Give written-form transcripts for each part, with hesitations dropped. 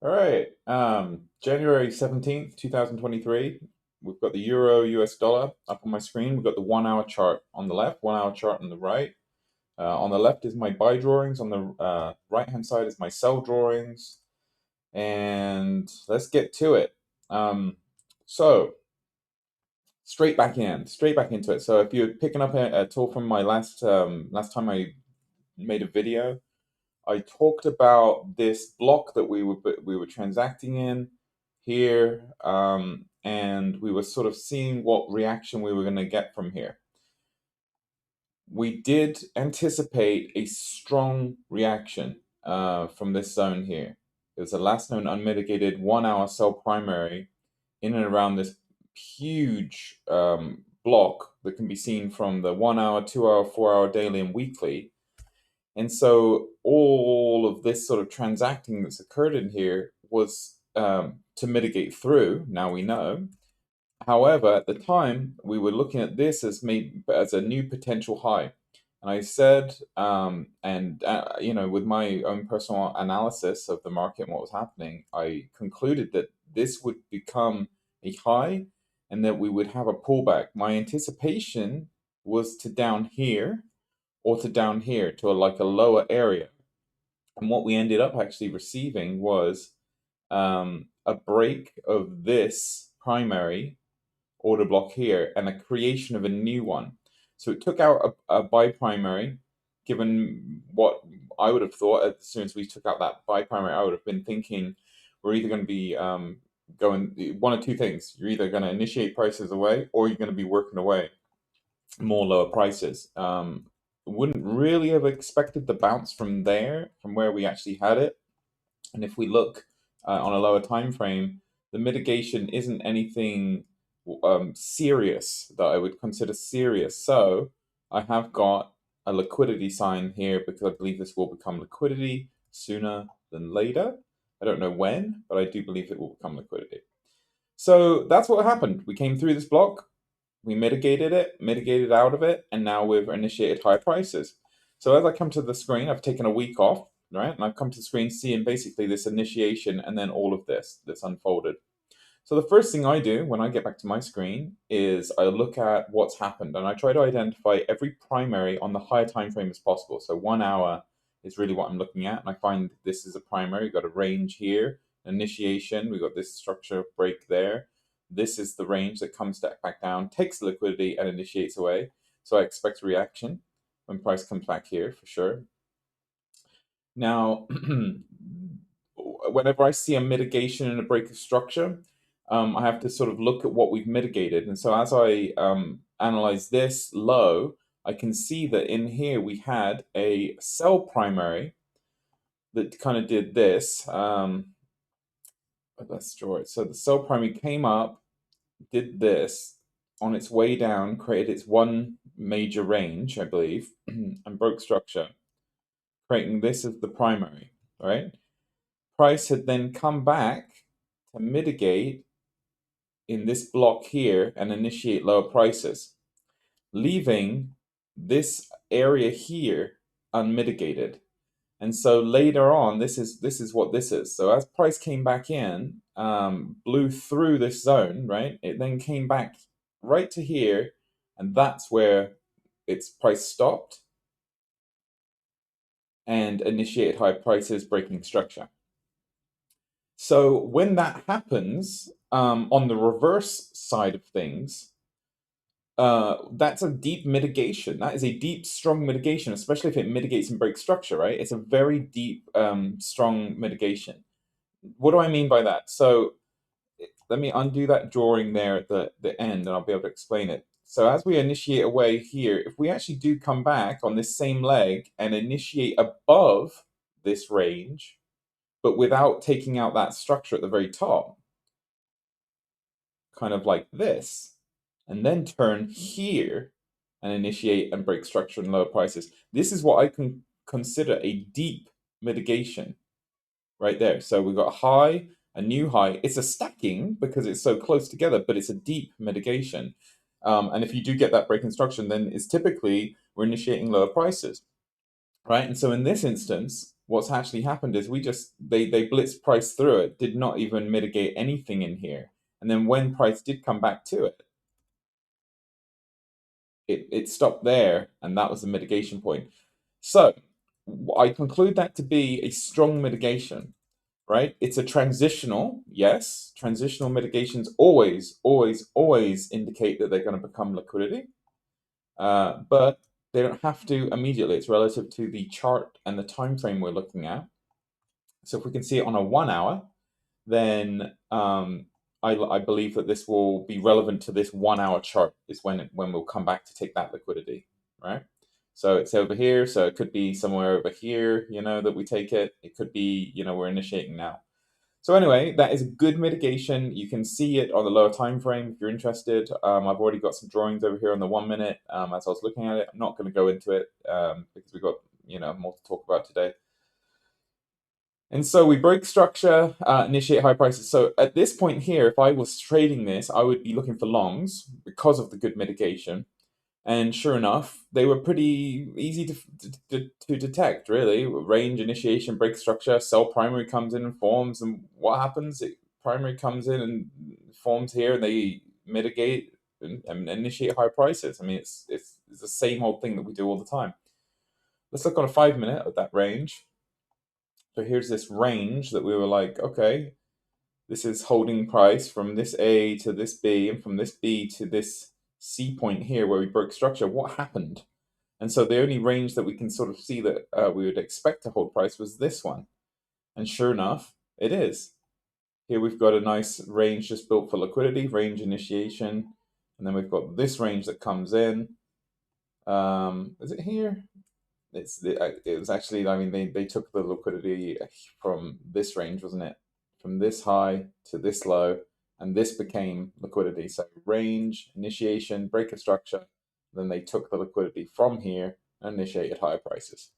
All right. January 17th, 2023. We've got the euro US dollar up on my screen. We've got the 1 hour chart on the left, 1 hour chart on the right. On the left is my buy drawings. On the right hand side is my sell drawings. And let's get to it. So straight back into it. So if you're picking up at all from my last time I made a video, I talked about this block that we were transacting in here, and we were sort of seeing what reaction we were going to get from here. We did anticipate a strong reaction from this zone here. It was a last known unmitigated 1 hour sell primary in and around this huge block that can be seen from the 1 hour, 2 hour, 4 hour daily and weekly. And so all of this sort of transacting that's occurred in here was to mitigate through. Now we know. However, at the time, we were looking at this as a new potential high. And I said, with my own personal analysis of the market and what was happening, I concluded that this would become a high and that we would have a pullback. My anticipation was to down here or to down here to like a lower area. And what we ended up actually receiving was a break of this primary order block here and a creation of a new one. So it took out a buy primary, given what I would have thought as soon as we took out that buy primary, I would have been thinking we're either going to be going one of two things. You're either going to initiate prices away or you're going to be working away more lower prices. Wouldn't really have expected the bounce from there, from where we actually had it. And if we look on a lower time frame, the mitigation isn't anything serious that I would consider serious. So I have got a liquidity sign here because I believe this will become liquidity sooner than later. I don't know when, but I do believe it will become liquidity. So that's what happened. We came through this block, we mitigated out of it, and now we've initiated high prices. So as I come to the screen, I've taken a week off, right? And I've come to the screen seeing basically this initiation and then all of this that's unfolded. So the first thing I do when I get back to my screen is I look at what's happened and I try to identify every primary on the higher time frame as possible. So 1 hour is really what I'm looking at, and I find this is a primary. We've got a range here, initiation, we've got this structure break there. This is the range that comes back down, takes the liquidity and initiates away. So I expect a reaction when price comes back here for sure. Now, whenever I see a mitigation and a break of structure, I have to sort of look at what we've mitigated. And so as I analyze this low, I can see that in here we had a sell primary that kind of did this. Let's draw it. So the sell primary came up, did this on its way down, created its one major range, I believe, and broke structure, creating this as the primary, right? Price had then come back to mitigate in this block here and initiate lower prices, leaving this area here unmitigated. And so later on, this is what this is. So as price came back in, blew through this zone, right? It then came back right to here, and that's where its price stopped and initiated high prices, breaking structure. So when that happens, on the reverse side of things, that's a deep mitigation. That is a deep, strong mitigation, especially if it mitigates and breaks structure, right? It's a very deep, strong mitigation. What do I mean by that? So let me undo that drawing there at the end and I'll be able to explain it. So as we initiate away here, if we actually do come back on this same leg and initiate above this range, but without taking out that structure at the very top, kind of like this, and then turn here and initiate and break structure and lower prices. This is what I can consider a deep mitigation right there. So we've got a high, a new high. It's a stacking because it's so close together, but it's a deep mitigation. And if you do get that break instruction, then it's typically we're initiating lower prices. right? And so in this instance, what's actually happened is they blitzed price through it, did not even mitigate anything in here. And then when price did come back to it, it stopped there, and that was the mitigation point. So I conclude that to be a strong mitigation, right? It's a transitional, yes. Transitional mitigations always, always, always indicate that they're going to become liquidity, but they don't have to immediately. It's relative to the chart and the time frame we're looking at. So if we can see it on a 1 hour, then I believe that this will be relevant to this 1 hour chart is when we'll come back to take that liquidity, right? So it's over here, so it could be somewhere over here, that we take it. It could be, we're initiating now. So anyway, that is a good mitigation. You can see it on the lower time frame if you're interested. I've already got some drawings over here on the 1 minute as I was looking at it. I'm not going to go into it because we've got more to talk about today. And so we break structure, initiate high prices. So at this point here, if I was trading this, I would be looking for longs because of the good mitigation. And sure enough, they were pretty easy to detect, really. Range, initiation, break structure, sell primary comes in and forms. And what happens? Primary comes in and forms here, and they mitigate and initiate high prices. I mean, it's the same old thing that we do all the time. Let's look on a 5 minute of that range. So here's this range that we were like, okay, this is holding price from this A to this B, and from this B to this C point here where we broke structure. What happened? And so the only range that we can sort of see that we would expect to hold price was this one. And sure enough, it is. Here we've got a nice range just built for liquidity, range initiation. And then we've got this range that comes in. Is it here? It was actually, I mean, they took the liquidity from this range, wasn't it? From this high to this low, and this became liquidity. So range, initiation, break of structure, then they took the liquidity from here and initiated higher prices.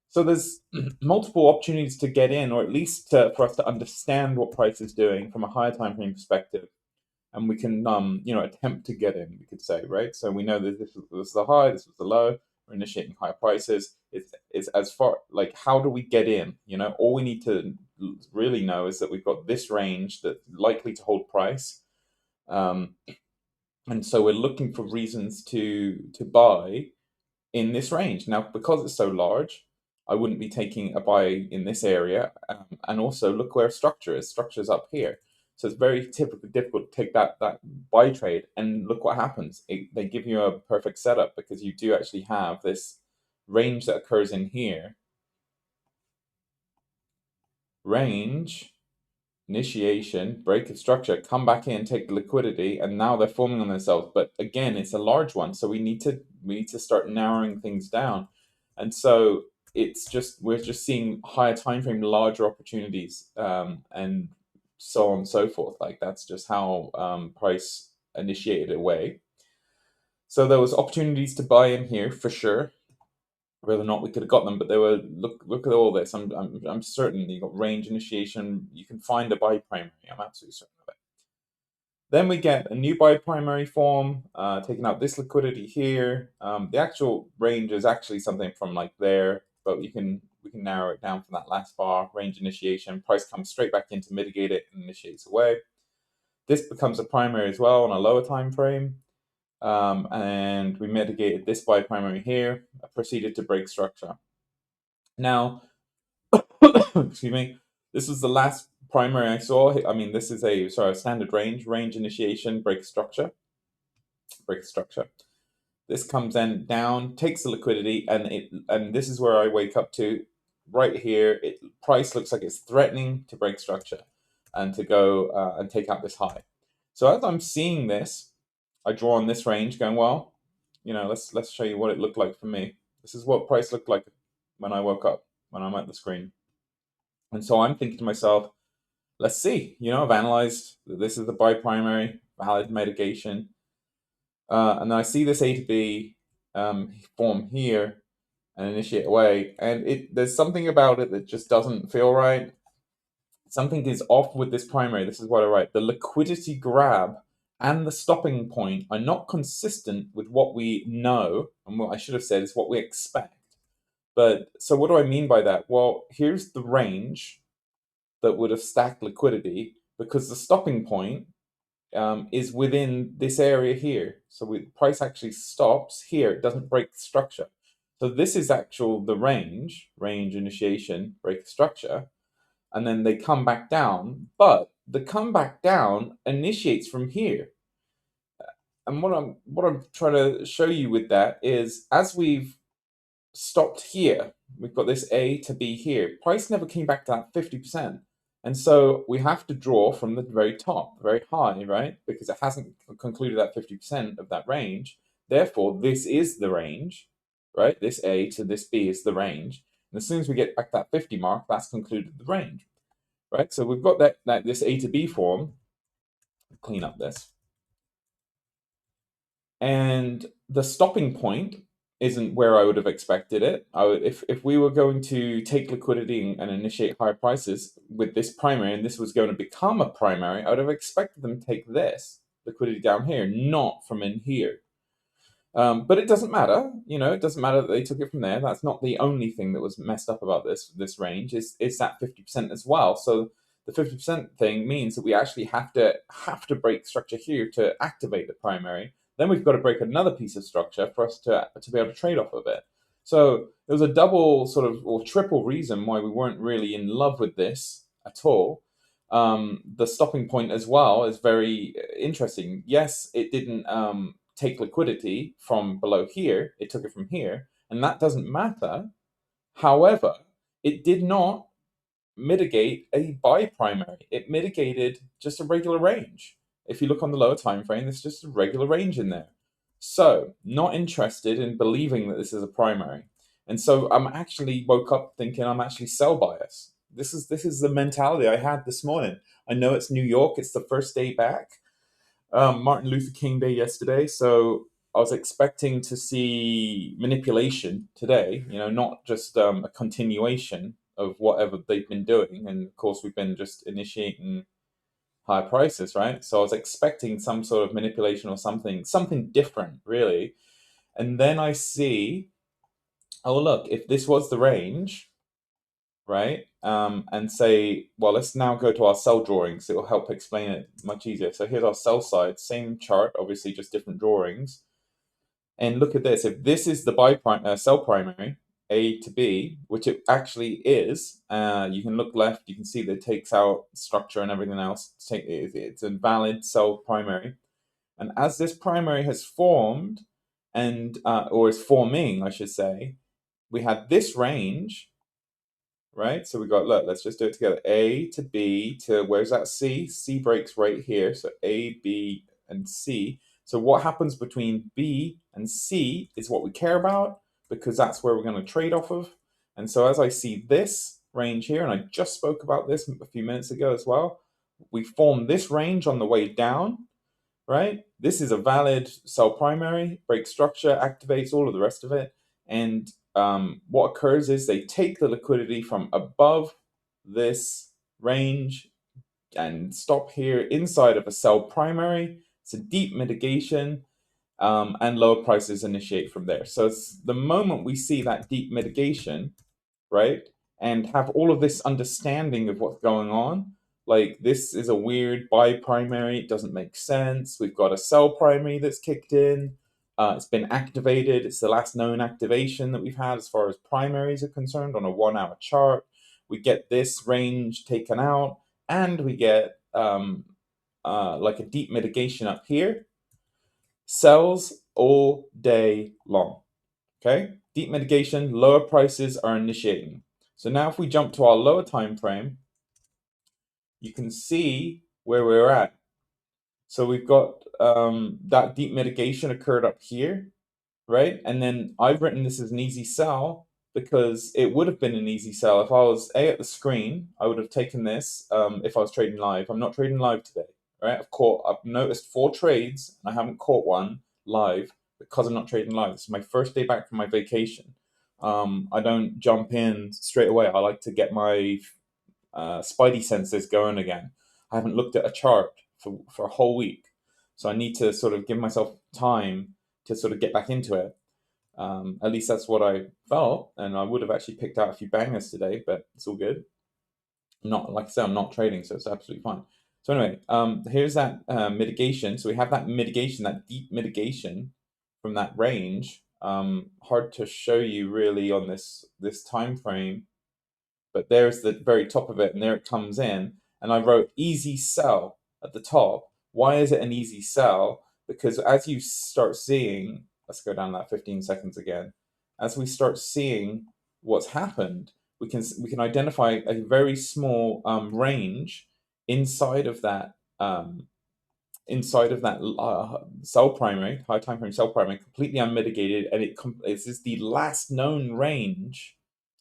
So there's multiple opportunities to get in, or at least for us to understand what price is doing from a higher time frame perspective, and we can attempt to get in, we could say, right? So we know that this was the high, this was the low. We're initiating higher prices. It's as far like how do we get in? All we need to really know is that we've got this range that's likely to hold price, and so we're looking for reasons to buy in this range. Now, because it's so large, I wouldn't be taking a buy in this area. And also, look where structure is. Structure is up here. So it's very difficult to take that buy trade. And look what happens. They give you a perfect setup because you do actually have this range that occurs in here. Range, initiation, break of structure, come back in, take the liquidity, and now they're forming on themselves. But again, it's a large one, so we need to start narrowing things down. And so we're just seeing higher time frame, larger opportunities, and so on and so forth. Like that's just how price initiated away. So there was opportunities to buy in here for sure. Whether or not we could have got them, but they were look at all this. I'm certain you got range initiation. You can find a buy primary. I'm absolutely certain of it. Then we get a new buy primary form, taking out this liquidity here. The actual range is actually something from like there, but we can narrow it down from that last bar. Range initiation, price comes straight back in to mitigate it and initiates away. This becomes a primary as well on a lower time frame. And we mitigated this by primary here, proceeded to break structure. Now, excuse me, this was the last primary I saw. I mean, this is a standard range initiation, break structure. This comes in down, takes the liquidity, and this is where I wake up to right here. Price looks like it's threatening to break structure and to go and take out this high. So as I'm seeing this, I draw on this range, going, well, let's show you what it looked like for me. This is what price looked like when I woke up, when I'm at the screen. And so I'm thinking to myself, let's see. I've analyzed that this is the buy primary, valid mitigation. And then I see this A to B form here and initiate away. And there's something about it that just doesn't feel right. Something is off with this primary. This is what I write. The liquidity grab and the stopping point are not consistent with what we know, and what I should have said is what we expect. But so what do I mean by that? Well, here's the range that would have stacked liquidity because the stopping point is within this area here. So price actually stops here. It doesn't break the structure. So this is the range initiation, break structure, and then they come back down. But the comeback down initiates from here. And what I'm trying to show you with that is as we've stopped here, we've got this A to B here. Price never came back to that 50%. And so we have to draw from the very top, very high, right? Because it hasn't concluded that 50% of that range. Therefore, this is the range, right? This A to this B is the range. And as soon as we get back that 50 mark, that's concluded the range, right? So we've got that this A to B form. Clean up this. And the stopping point isn't where I would have expected it. If we were going to take liquidity and initiate higher prices with this primary, and this was going to become a primary, I would have expected them to take this liquidity down here, not from in here. But it doesn't matter, it doesn't matter that they took it from there. That's not the only thing that was messed up about this range. It's that 50% as well. So the 50% thing means that we actually have to break structure here to activate the primary. Then we've got to break another piece of structure for us to be able to trade off of it. So there was a double sort of or triple reason why we weren't really in love with this at all. The stopping point as well is very interesting. Yes, it didn't take liquidity from below here, it took it from here, and that doesn't matter. However, it did not mitigate a buy primary. It mitigated just a regular range. If you look on the lower time frame, there's just a regular range in there. So, not interested in believing that this is a primary. And so I'm actually woke up thinking I'm actually sell bias. This is the mentality I had this morning. I know it's New York, it's the first day back. Martin Luther King Day yesterday, so I was expecting to see manipulation today. Not just a continuation of whatever they've been doing, and of course we've been just initiating higher prices, right? So I was expecting some sort of manipulation or something different, really. And then I see, oh look, if this was the range, right? And say, well, let's now go to our sell drawings. It will help explain it much easier. So here's our sell side, same chart, obviously just different drawings. And look at this. If this is the sell primary, A to B, which it actually is, you can look left, you can see that it takes out structure and everything else. It's a valid sell primary. And as this primary has formed, or is forming, I should say, we had this range, right? So we got, look, let's just do it together. A to B to, where's that C? C breaks right here. So A, B, and C. So what happens between B and C is what we care about because that's where we're going to trade off of. And so as I see this range here, and I just spoke about this a few minutes ago as well, we form this range on the way down, right? This is a valid sell primary, break structure, activates, all of the rest of it. And what occurs is they take the liquidity from above this range and stop here inside of a sell primary. It's a deep mitigation, and lower prices initiate from there. So it's the moment we see that deep mitigation, right, and have all of this understanding of what's going on. Like, this is a weird buy primary, it doesn't make sense. We've got a sell primary that's kicked in. It's been activated. It's the last known activation that we've had as far as primaries are concerned on a 1 hour chart. We get this range taken out, and we get like a deep mitigation up here. Sells all day long. Okay, deep mitigation, lower prices are initiating. So now if we jump to our lower time frame, you can see where we're at. So we've got that deep mitigation occurred up here, right? And then I've written this as an easy sell because it would have been an easy sell if I was at the screen. I would have taken this if I was trading live. I'm not trading live today, right? I've noticed 4 trades and I haven't caught one live because I'm not trading live. This is my first day back from my vacation. I don't jump in straight away. I like to get my spidey senses going again. I haven't looked at a chart for a whole week, so I need to sort of give myself time to sort of get back into it. At least that's what I felt, and I would have actually picked out a few bangers today, but it's all good. Not like I said, I'm not trading, so it's absolutely fine. So anyway, here's that mitigation. So we have that mitigation, that deep mitigation from that range. Hard to show you really on this time frame, but there's the very top of it, and there it comes in. And I wrote easy sell at the top. Why is it an easy sell? Because as you start seeing, let's go down that 15 seconds again. As we start seeing what's happened, we can identify a very small range inside of that sell primary, high time frame sell primary, completely unmitigated, and it is the last known range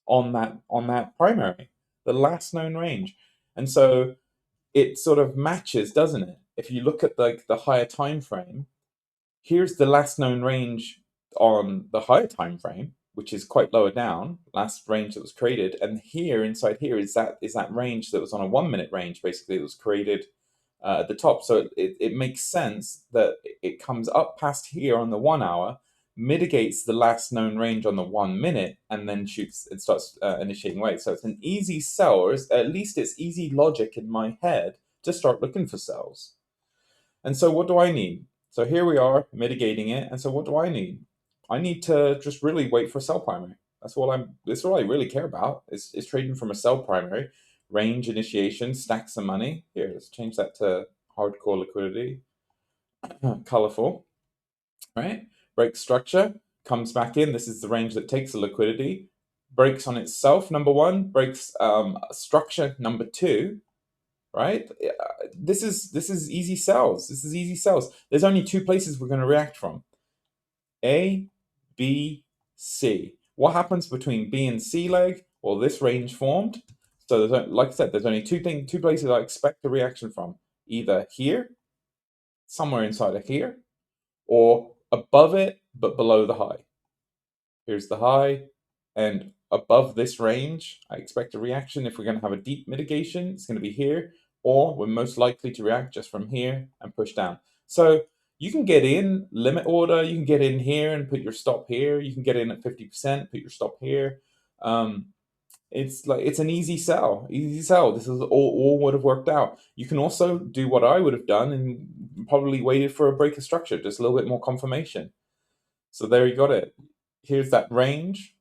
on that primary, the last known range, and so it sort of matches, doesn't it? If you look at the higher time frame, here's the last known range on the higher time frame, which is quite lower down, last range that was created, and here inside here is that range that was on a 1 minute range, basically, that was created at the top. So it makes sense that it comes up past here on the 1 hour, mitigates the last known range on the 1 minute, and then shoots and starts initiating weight. So it's an easy sell, or at least it's easy logic in my head to start looking for sells. And so what do I need? So here we are mitigating it. And so what do I need? I need to just really wait for a sell primary. That's all I really care about is trading from a sell primary. Range initiation, stack some money. Here, let's change that to hardcore liquidity. Colorful. Right? Break structure, comes back in. This is the range that takes the liquidity. Breaks on itself, number one, breaks structure number two, right? This is easy sells. This is easy sells. There's only two places we're going to react from: A, B, C. What happens between B and C leg? Well, this range formed. So like I said, there's only two places I expect a reaction from: either here, somewhere inside of here, or above it but below the high. Here's the high, and above this range, I expect a reaction. If we're going to have a deep mitigation, it's going to be here, or we're most likely to react just from here and push down. So you can get in limit order, you can get in here and put your stop here, you can get in at 50%, put your stop here. It's an easy sell, easy sell. This is all would have worked out. You can also do what I would have done and probably waited for a break of structure, just a little bit more confirmation. So there you got it. Here's that range,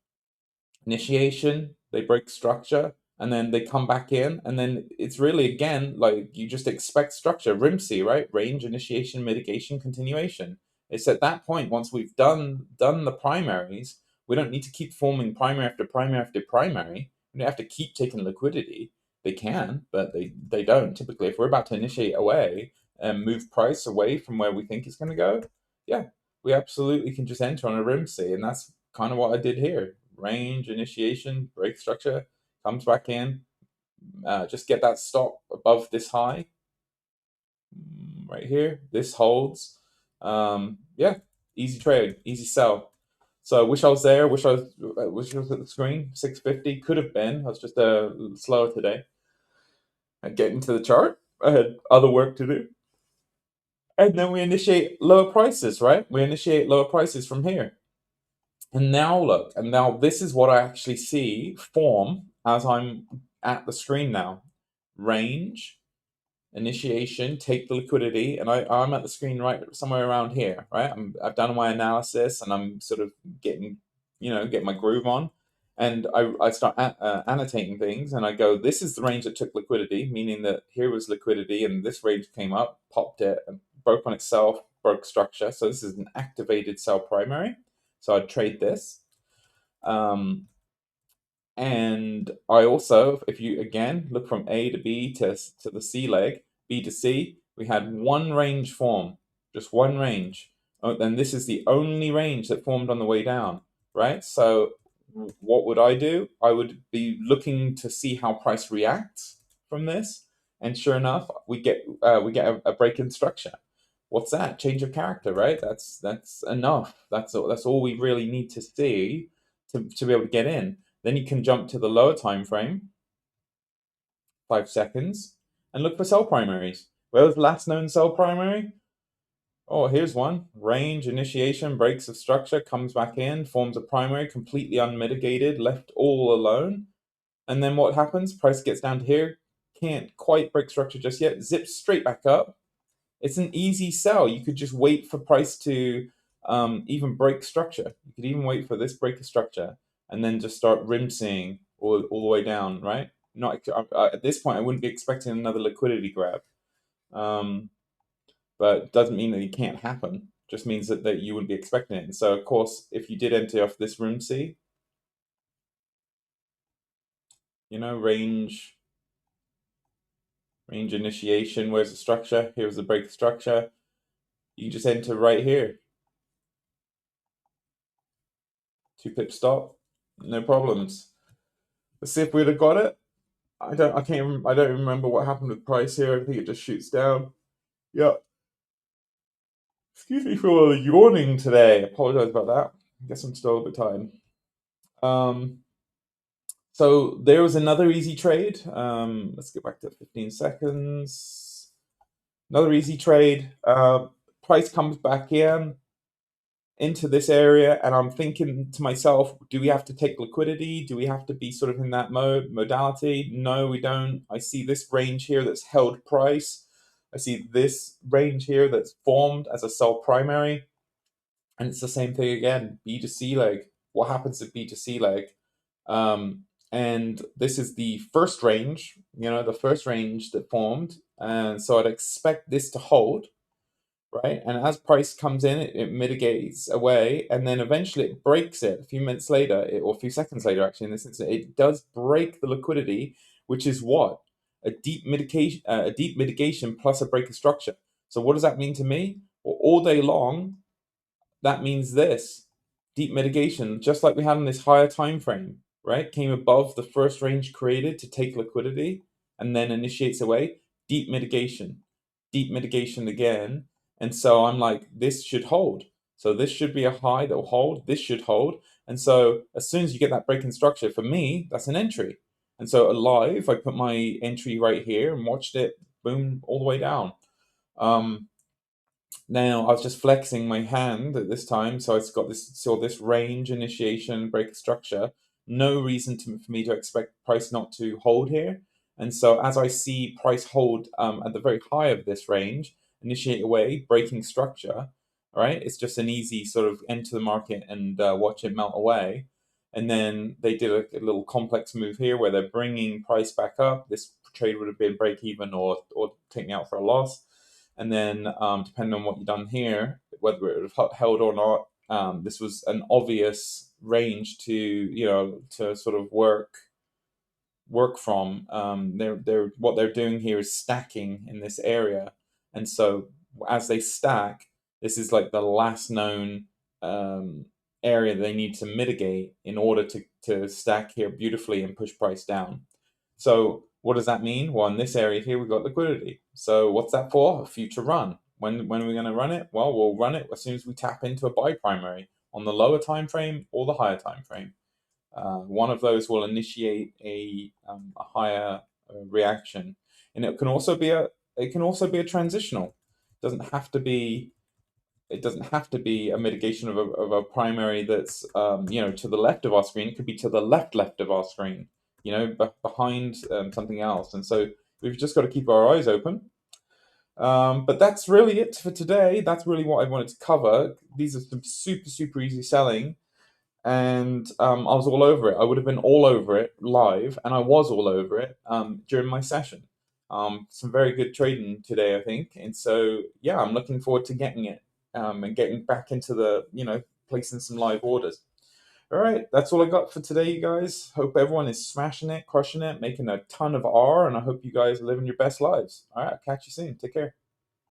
initiation, they break structure, and then they come back in, and then it's really again like you just expect structure, RIMC, right? Range, initiation, mitigation, continuation. It's at that point, once we've done the primaries, we don't need to keep forming primary after primary after primary. We don't have to keep taking liquidity. They can, but they don't typically. If we're about to initiate away and move price away from where we think it's going to go, yeah, we absolutely can just enter on a RIMC, and that's kind of what I did here. Range, initiation, break structure, comes back in, just get that stop above this high, right here. This holds. Yeah, easy trade, easy sell. So I wish I was there. Wish I was at the screen. 650 could have been. I was just slower today at getting to the chart. I had other work to do. And then we initiate lower prices, right? We initiate lower prices from here. And now look, and now this is what I actually see form as I'm at the screen now. Range, initiation, take the liquidity, and I'm at the screen right somewhere around here, right? I've done my analysis and I'm sort of getting my groove on. And I start annotating things, and I go, this is the range that took liquidity, meaning that here was liquidity, and this range came up, popped it, and broke on itself, broke structure. So this is an activated sell primary. So I'd trade this. Um, and I also, if you again look from A to B to the C leg, B to C, we had one range form, just one range. Oh, and this is the only range that formed on the way down, right? So what would I do? I would be looking to see how price reacts from this, and sure enough, we get a break in structure. What's that? Change of character, right? That's enough. That's all we really need to see to be able to get in. Then you can jump to the lower time frame, 5 seconds, and look for sell primaries. Where was the last known sell primary? Oh, here's one. Range, initiation, breaks of structure, comes back in, forms a primary, completely unmitigated, left all alone. And then what happens? Price gets down to here, can't quite break structure just yet, zips straight back up. It's an easy sell. You could just wait for price to even break structure. You could even wait for this break of structure and then just start rimsing all the way down, right? Not at this point, I wouldn't be expecting another liquidity grab. Um, but doesn't mean that it can't happen. Just means that you wouldn't be expecting it. And so, of course, if you did enter off this room C, range initiation, where's the structure? Here's the break structure. You just enter right here. 2 pip stop, no problems. Let's see if we'd have got it. I don't remember what happened with price here. I think it just shoots down. Yep. Excuse me for yawning today. Apologize about that. I guess I'm still a bit tired. Um, so there was another easy trade. Let's get back to 15 seconds. Another easy trade. Price comes back into this area, and I'm thinking to myself, do we have to take liquidity? Do we have to be sort of in that modality? No, we don't. I see this range here that's held price. I see this range here that's formed as a sell primary. And it's the same thing again, B2C leg. What happens at B2C leg? And this is the first range, the first range that formed. And so I'd expect this to hold, right? And as price comes in, it mitigates away, and then eventually it breaks it a few minutes later, or a few seconds later, actually, in this instance, it does break the liquidity, which is what? A deep mitigation plus a break of structure. So what does that mean to me? Well, all day long, that means this deep mitigation, just like we had in this higher time frame, right? Came above the first range created to take liquidity and then initiates away. Deep mitigation again. And so I'm like, this should hold. So this should be a high that will hold. This should hold. And so as soon as you get that break in structure, for me, that's an entry. And so alive, I put my entry right here and watched it boom all the way down. Now I was just flexing my hand at this time, so it's got this range, initiation, break structure. No reason for me to expect price not to hold here. And so as I see price hold at the very high of this range, initiate away, breaking structure, right? It's just an easy sort of enter the market and watch it melt away. And then they did a little complex move here where they're bringing price back up. This trade would have been break even or taking out for a loss. And then, depending on what you've done here, whether it would have held or not, this was an obvious range to sort of work from. They're what they're doing here is stacking in this area, and so as they stack, this is like the last known area they need to mitigate in order to stack here beautifully and push price down. So what does that mean? Well, in this area here, we've got liquidity. So what's that for? A future run. When are we going to run it? Well, we'll run it as soon as we tap into a buy primary on the lower time frame or the higher time frame. One of those will initiate a higher reaction, and it can also be a transitional. It doesn't have to be a mitigation of a primary that's to the left of our screen. It could be to the left of our screen, behind something else. And so we've just got to keep our eyes open. But that's really it for today. That's really what I wanted to cover. These are some super, super easy selling. And I was all over it. I would have been all over it live, and I was all over it during my session. Some very good trading today, I think. And so, yeah, I'm looking forward to getting it and getting back into placing some live orders. All right, that's all I got for today, you guys. Hope everyone is smashing it, crushing it, making a ton of R, and I hope you guys are living your best lives. All right, I'll catch you soon. Take care.